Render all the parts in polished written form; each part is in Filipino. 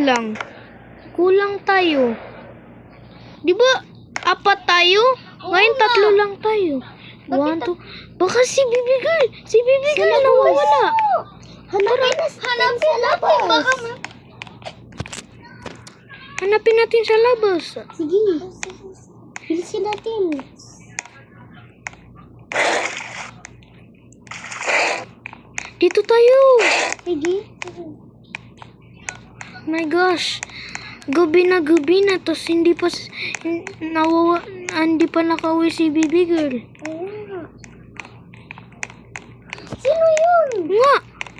lang. Kulang tayo. Di ba, 4 tayo? Ngayon 3 lang tayo. 1, 2. Baka si Baby Girl. Si Baby Girl nawawala. Hanapin natin. Baka Hanapin natin sa labas. sige. Bilisin natin. Dito tayo. Sige. My gosh. Gabi na. Tapos hindi pa nakauwi si Baby Girl. Sino yun? Nga.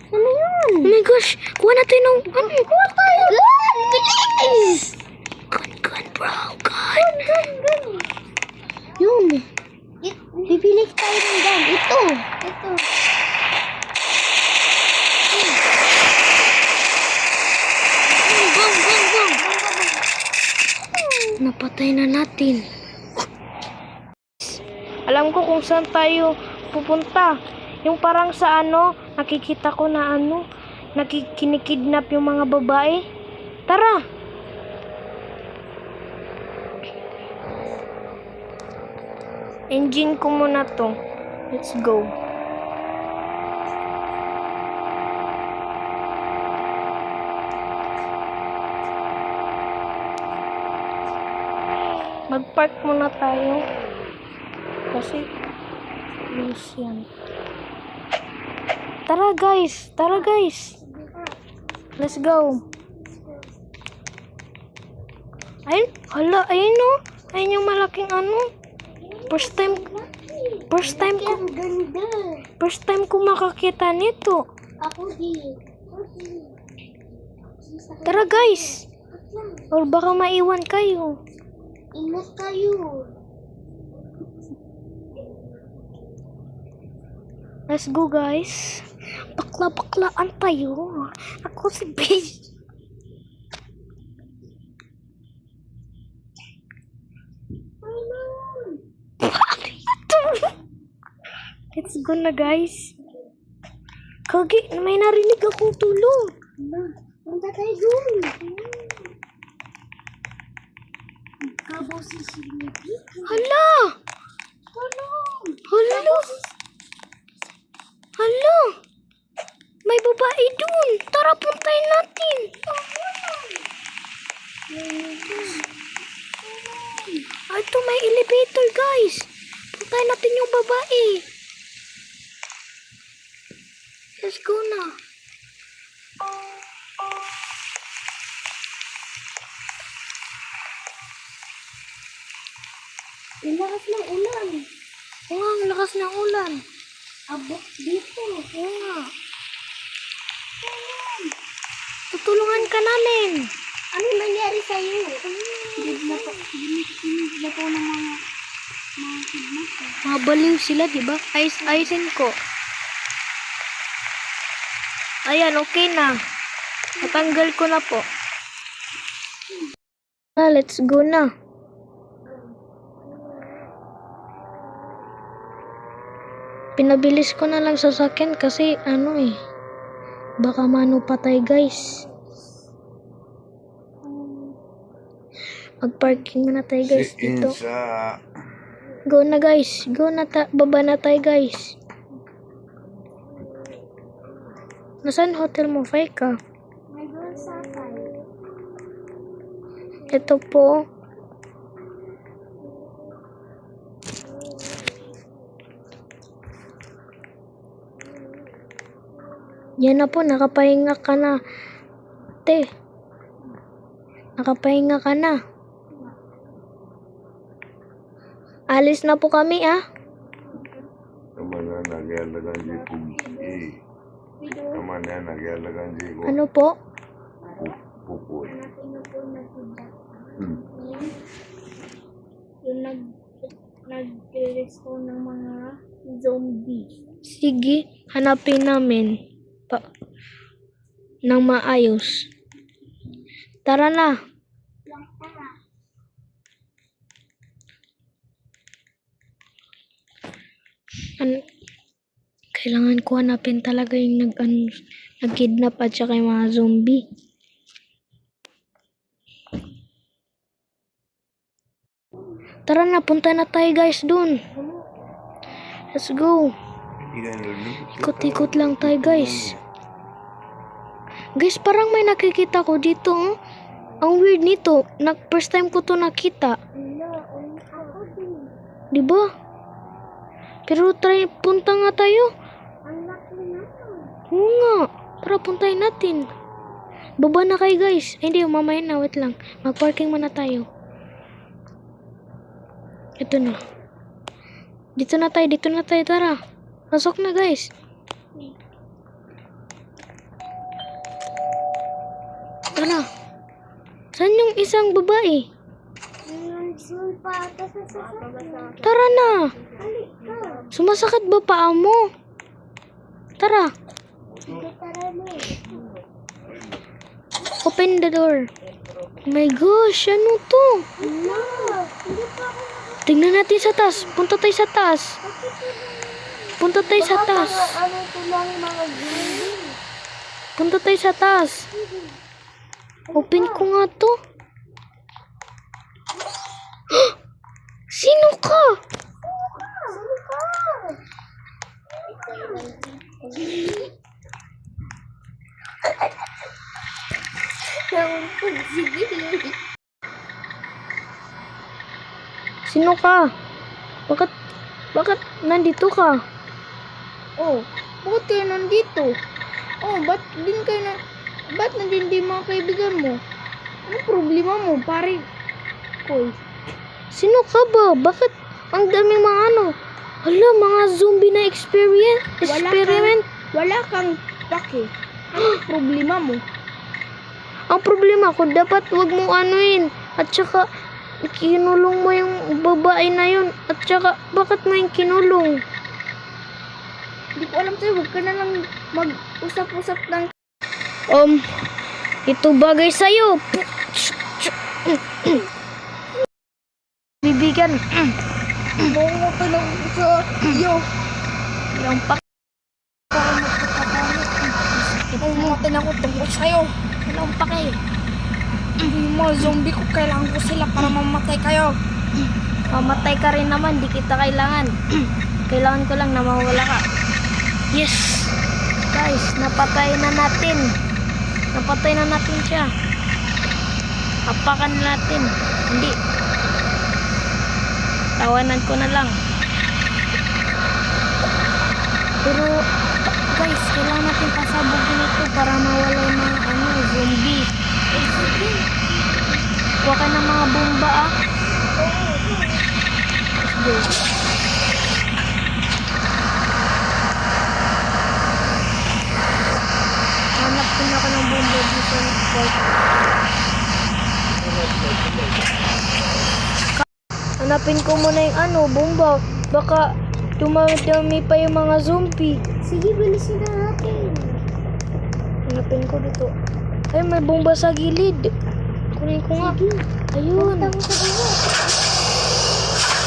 Ano yun? Oh my gosh. Kuha natin ng... Kuha tayo. Bilis! Gun, bro. Gun. Yun. Bibili tayo ng gun. Ito. Bang. Napatay na natin. Alam ko kung saan tayo pupunta. Yung parang sa nakikita ko na kinikidnap yung mga babae. Tara! Engine ko muna to. Let's go. Mag-park muna tayo. Kasi loose yan. Tara guys. Let's go. Ayun, hala, ayun no. Ayun yung malaking First time ko makakita nito. Ako din. Tara guys. Or baka maiwan kayo. Ingat kayo. Let's go guys. Bakla-baklaan tayo. Ako si Beige. Let's go na guys. Kagi, may narinig akong tulong. Punta tayo doon. Kabaw si Sinipi. Hala! May babae dun. Tara, puntayin natin. Ito, may elevator guys. Puntayin natin yung babae. Let's go na. Ang lakas ng ulan. Oo nga, ang lakas ng ulan. Abot dito. Oo nga. Tutulungan ka namin. Ano nangyari sa'yo? Bigla po ng mga kidnapper. Mabaliw sila, diba? Ayusin ko. Ayan, okay na. Natanggal ko na po. Let's go na. Pinabilis ko na lang sasakyan kasi baka mano patay guys. Mag-parking na tayo guys dito. Go na guys. Baba na tayo guys. Nasaan hotel mo, Faika? May doon sa tayo. Ito po. Yan na po, nakapahinga ka na. Te. Nakapahinga ka na. Alis na po kami, ah. Ano po? Yung nag-release ko ng mga zombie. Sige, hanapin namin. Nang maayos. Tara na. Kailangan ko hanapin talaga yung nag-kidnap at saka yung mga zombie. Tara na, punta na tayo guys dun. Let's go. Ikot-ikot lang tayo guys. Guys, parang may nakikita ko dito. Oh. Ang weird nito. First time ko to nakita. Diba? Pero punta nga tayo. Oo nga. Tara, puntahin natin. Baba na kayo guys. Hindi, mamaya na. Wait lang. Mag-parking muna tayo. Ito na. Dito na tayo. Tara. Pasok na guys. Tara. Saan yung isang babae? Tara na. Sumasakit ba paa mo? Tara. Open the door. Oh my gosh, ano to? Tingnan natin sa taas. Punta tayo sa taas. Punta tayo sa taas. Open ko nga to. Sino ka? Sino ka? Bakit nandito ka? Oh, bakit kayo nandito? Oh, ba't nandun din mga kaibigan mo? Anong problema mo, pare? Koy. Sino ka ba? Bakit ang daming mga ano? Hala, mga zombie na experiment. Wala kang pake. Anong problema mo? Ang problema ko, dapat wag mo anuin. At saka, kinulong mo yung babae na yun. At saka, bakit mo yung kinulong? Hindi ko alam sa'yo, huwag ka na lang mag-usap-usap ng... Ito bagay sa'yo. Bibigan. Bungo ka lang sa iyo. Yung pak... Pumunta na ako tungkol sa'yo. Walang pake. Yung mga zombie ko, kailangan ko sila para mamatay kayo. Mamatay ka rin naman, di kita kailangan. Kailangan ko lang na mawala ka. Yes! Guys, napatay na natin. Napatay na natin siya. Hapakan natin. Hindi. Tawanan ko na lang. Pero, guys, kailangan natin pasabugin ito para mawala yung mga zombie. Kuha ka ng mga bomba Let's go. Hanap ko na ako ng bomba dito sa spot. Hanapin ko muna yung bomba. Baka dumami pa yung mga zombie. Sige, bilisin na natin. Hanapin ko dito. Ay, may bomba sa gilid. Kunin ko nga. Ayun. Punta mo sa baba.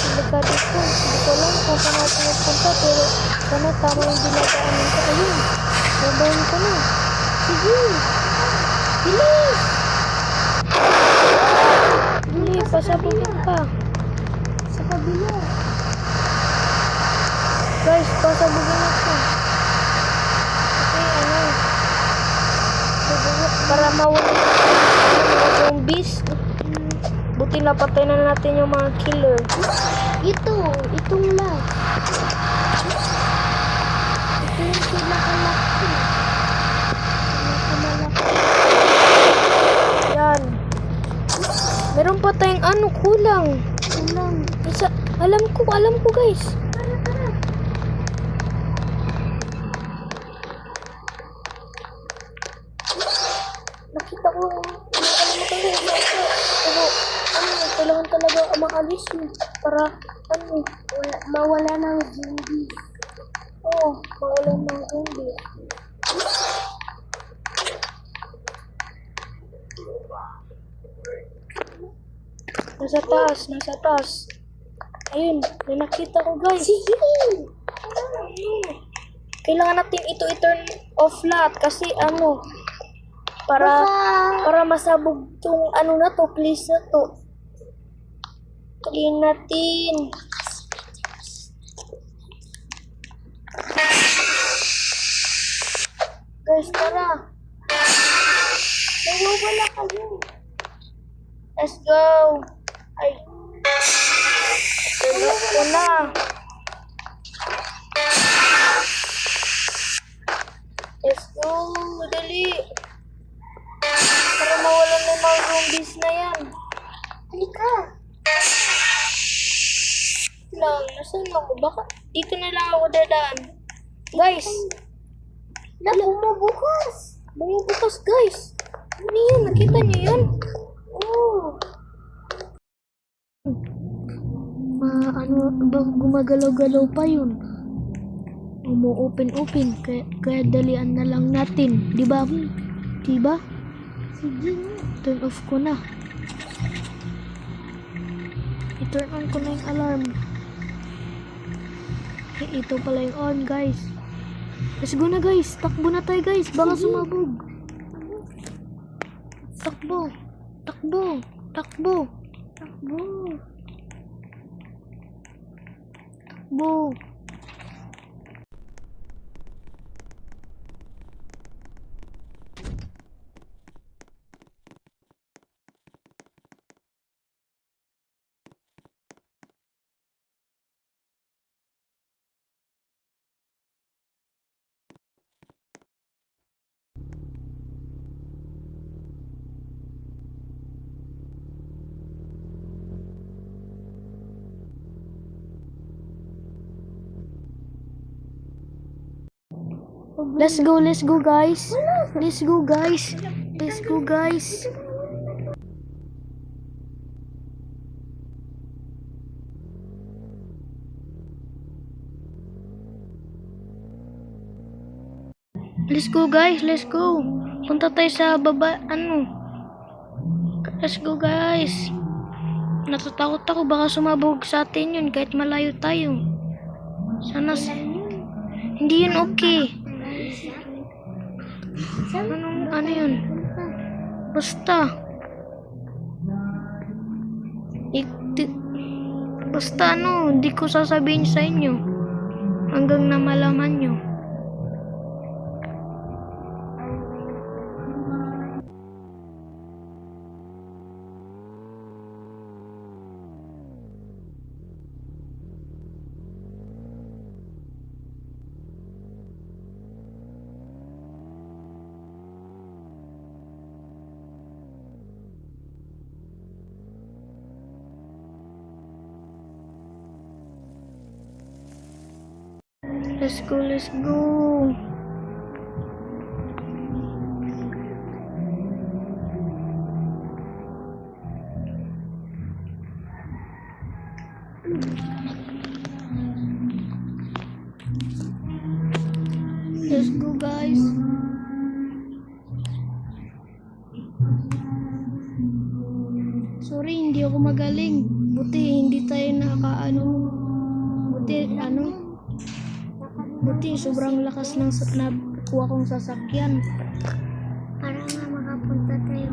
Delikado ko. Hindi ko alam kung saan ako nagpunta. Pero sana tama yung dinadaanan ko. Ayun. Babayin ko na. Sige. Bilis. Hindi, pasabugin pa. Sa kabila. Guys, pasabugin ako. Para mawala yung mga zombies. Buti napatay na natin yung mga killer. Itong last. Ito yung pinakalaki. Yan. Meron pa tayong kulang. Isa, alam ko guys. Tara. Nakita ko pero kailangan talaga maalis yun para Mawala ng zombie. mawala ng zombie. Nasa taas. Ayun, may nakita ko guys. Sige. Kailangan natin ito i-turn off lahat kasi para masabog tong na to, please na to. Tuloy natin. Guys, tara. Nawawala kayo. Let's go. Ay. Tulog ko na. Let's go. Dali. Para mawalan na yung mga zombies na yan. Halika. Lang, nasaan ako? Baka dito na lang ako dadaan. Guys. Bumubukas. Bumubukas, guys. Ano yun? Nakita niyo yun? Oh. Ano ba, gumagalaw-galaw pa yun. Umu-open-open. Kaya dalian na lang natin. Diba? Diba? Sige. Turn off ko na. I-turn on ko na yung alarm. Ito pala yung on, guys. Let's go na, guys. Takbo na tayo, guys. Baka sumabog. Takbo. Takbo. Takbo. Takbo. Takbo. Let's go guys. Let's go guys. Let's go guys. Let's go guys, let's go. Punta tayo sa baba, Let's go guys. Natatakot ako, baka sumabog sa atin yun kahit malayo tayo. Sana hindi yun okay. Ano yun? Basta. Basta hindi ko sasabihin sa inyo. Hanggang na malaman nyo. Let's go, let's go. Let's go, guys. Sorry, hindi ako magaling. Buti hindi tayo Buti sobrang lakas ng nakuha kong sasakyan. Para nga makapunta tayo.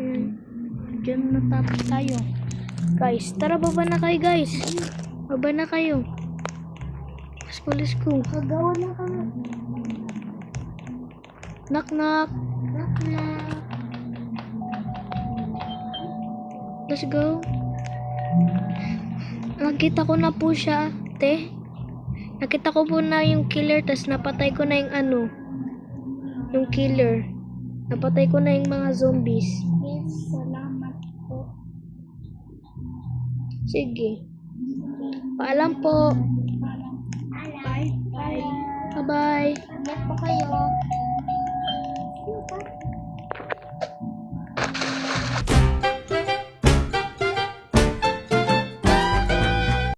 Ayan. Diyan na tapos tayo. Guys, tara baba na kayo guys. Baba na kayo. Let's go, let's go. Kagawa na kami. Knock, knock. Knock, knock. Let's go. Nakita ko na po siya, te. Nakita ko po na yung killer, tas napatay ko na yung yung killer. Napatay ko na yung mga zombies. Yes, salamat po. Sige. Paalam po. Bye. Bye. Bye-bye. Ingat po kayo.